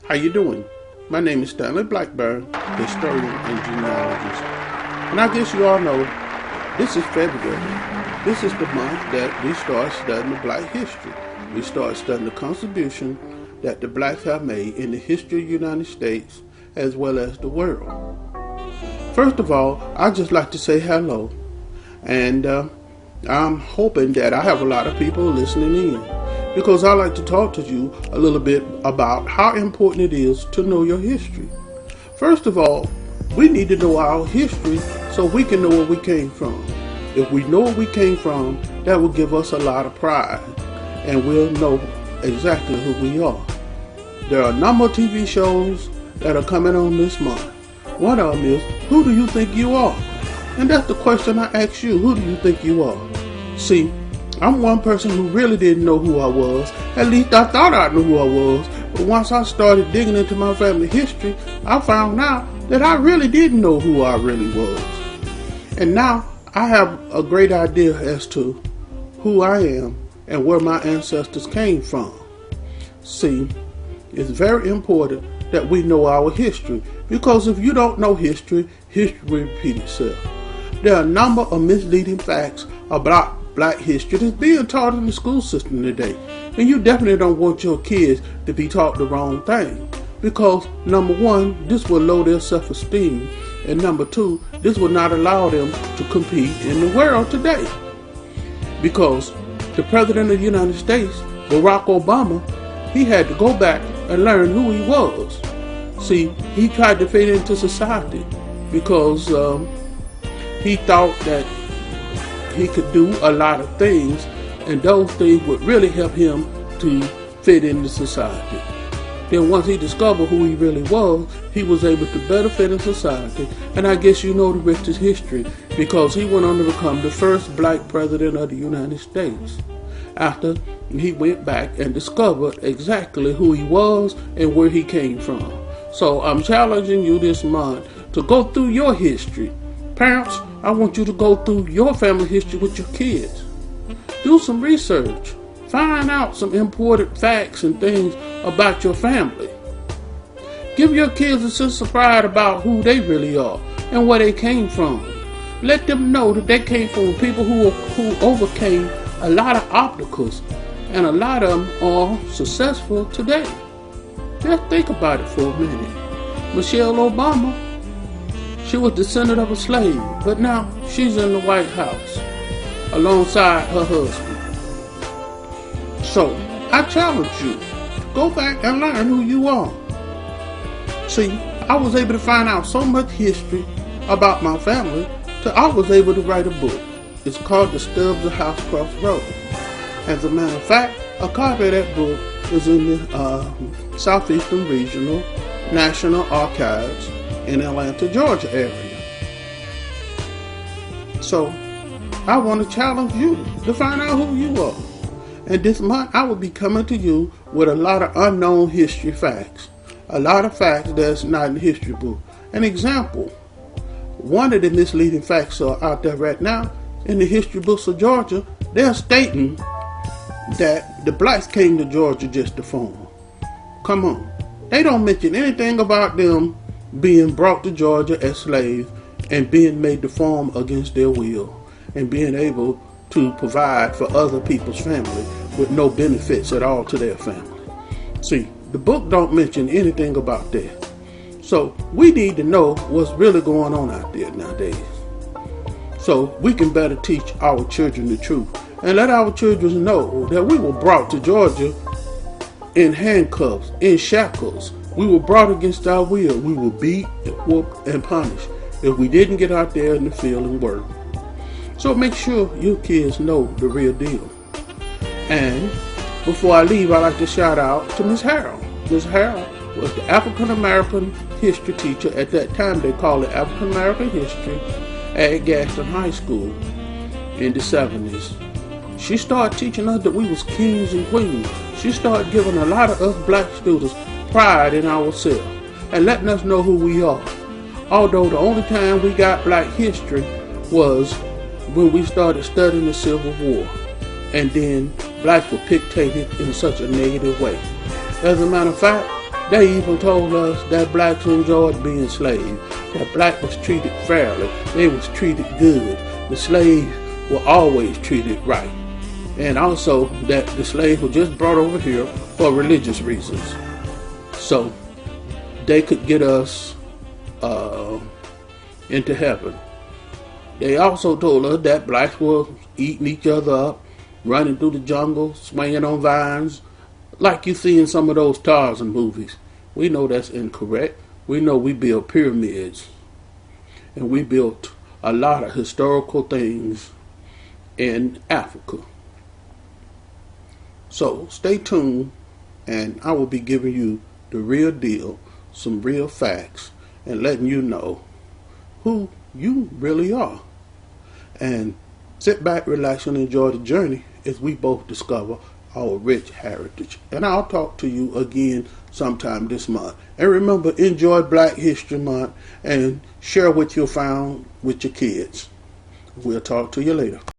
How you doing? My name is Stanley Blackburn, historian and genealogist. And I guess you all know, this is February. This is the month that we start studying the black history. We start studying the contribution that the blacks have made in the history of the United States as well as the world. First of all, I'd just like to say hello. And I'm hoping that I have a lot of people listening in, because I like to talk to you a little bit about how important it is to know your history. First of all, we need to know our history so we can know where we came from. If we know where we came from, that will give us a lot of pride, and we'll know exactly who we are. There are a number of TV shows that are coming on this month. One of them is, who do you think you are? And that's the question I ask you. Who do you think you are? See, I'm one person who really didn't know who I was. At least I thought I knew who I was. But once I started digging into my family history, I found out that I really didn't know who I really was. And now I have a great idea as to who I am and where my ancestors came from. See, it's very important that we know our history, because if you don't know history, history will repeat itself. There are a number of misleading facts about black history that's being taught in the school system today. And you definitely don't want your kids to be taught the wrong thing. Because number one, this will lower their self-esteem. And number two, this will not allow them to compete in the world today. Because the President of the United States, Barack Obama, he had to go back and learn who he was. See, he tried to fit into society because he thought that he could do a lot of things, and those things would really help him to fit into society. Then once he discovered who he really was, he was able to better fit in society. And I guess you know the rest is history, because he went on to become the first black president of the United States, after he went back and discovered exactly who he was and where he came from. So I'm challenging you this month to go through your history. Parents, I want you to go through your family history with your kids. Do some research. Find out some important facts and things about your family. Give your kids a sense of pride about who they really are and where they came from. Let them know that they came from people who overcame a lot of obstacles, and a lot of them are successful today. Just think about it for a minute. Michelle Obama, she was descendant of a slave, but now she's in the White House alongside her husband. So I challenge you to go back and learn who you are. See, I was able to find out so much history about my family that I was able to write a book. It's called The Stubbs of House Cross Road. As a matter of fact, a copy of that book is in the Southeastern Regional National Archives in Atlanta, Georgia area. So I want to challenge you to find out who you are. And this month I will be coming to you with a lot of unknown history facts. A lot of facts that's not in the history book. An example, one of the misleading facts are out there right now in the history books of Georgia. They're stating that the blacks came to Georgia just to farm. Come on. They don't mention anything about them being brought to Georgia as slaves and being made to farm against their will and being able to provide for other people's family with no benefits at all to their family. See, the book don't mention anything about that. So we need to know what's really going on out there nowadays, so we can better teach our children the truth and let our children know that we were brought to Georgia in handcuffs, in shackles. We were brought against our will. We were beat, whooped, and punished if we didn't get out there in the field and work. So make sure your kids know the real deal. And before I leave, I'd like to shout out to Miss Harold. Miss Harold was the African American history teacher. At that time, they called it African American history at Gaston High School in the 70s. She started teaching us that we was kings and queens. She started giving a lot of us black students pride in ourselves and letting us know who we are. Although the only time we got black history was when we started studying the Civil War, and then blacks were dictated in such a negative way. As a matter of fact, They even told us that blacks enjoyed being slaves, that black was treated fairly, they was treated good, the slaves were always treated right, and also that the slaves were just brought over here for religious reasons, so they could get us into heaven. They also told us that blacks were eating each other up, running through the jungle, swinging on vines, like you see in some of those Tarzan movies. We know that's incorrect. We know we built pyramids, and we built a lot of historical things in Africa. So stay tuned, and I will be giving you the real deal, some real facts, and letting you know who you really are. And sit back, relax, and enjoy the journey as we both discover our rich heritage. And I'll talk to you again sometime this month. And remember, enjoy Black History Month and share what you found with your kids. We'll talk to you later.